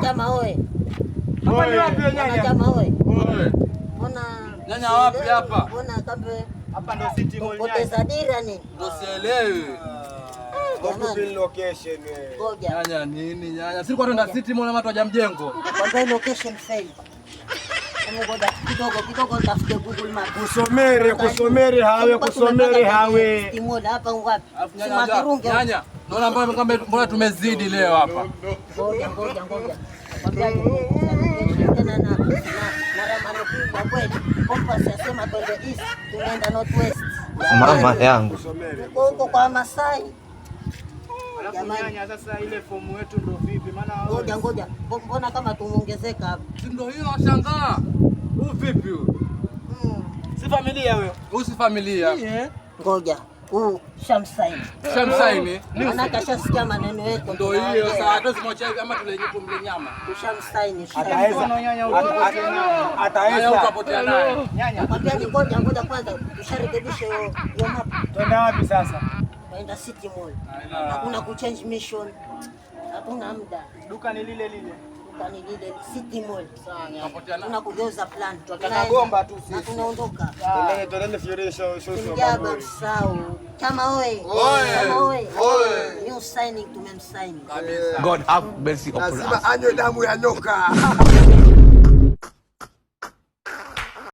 Wanachama oye. Hapa ni wapi nyanya? Wanachama oye. Oye. Mbona Nyanya wapi hapa? Mbona kambe Hapa ndo City Mall. poteza dira nini? Ndio sielewi. Jamani location Ngoja. Nyanya nini nyanya? Sisi kwa twenda City Mall na watu wa mjengo. Kwanza location fail. Ngoja kidogo nitafute Google Maps. kusomere hawe. Timona hapa ngapi? Alafu nyanya. Naona mbona tumezidi leo hapa. Ngoja. Kwambia tena na ramani kubwa kweli. Compass yasema twende east, tunaenda northwest. Mama yangu. Huko kwa Masai. Jamani sasa ile fomu yetu ndo vipi? Maana Ngoja. Mbona kama tumuongezeka hapa? Si ndio hiyo nashangaa. Huyu vipi huyu? si familia huyo. Huyu si familia. Ngoja. Shamsaini. Shamsaini. Maana kashasikia maneno yetu. Ndio hiyo sasa hata simwacha kama tulenye nyama. Shamsaini. Ataweza. Utapotea naye. Nyanya. Kwambia ni ngoja kwanza tusharekebishe hiyo map. Twenda wapi sasa? Kwenda City Mall. Hakuna kuchange mission. Hakuna muda. Duka ni lile. Duka ni lile City Mall. Utapotea naye. Tuna kugeuza plan. Tutakagomba tu sisi. Na tunaondoka. Twende Fiore show. Mjaga usao. Chama oye. New signing tumemsign. Kabisa. God have mercy upon us. Lazima anywe damu ya nyoka.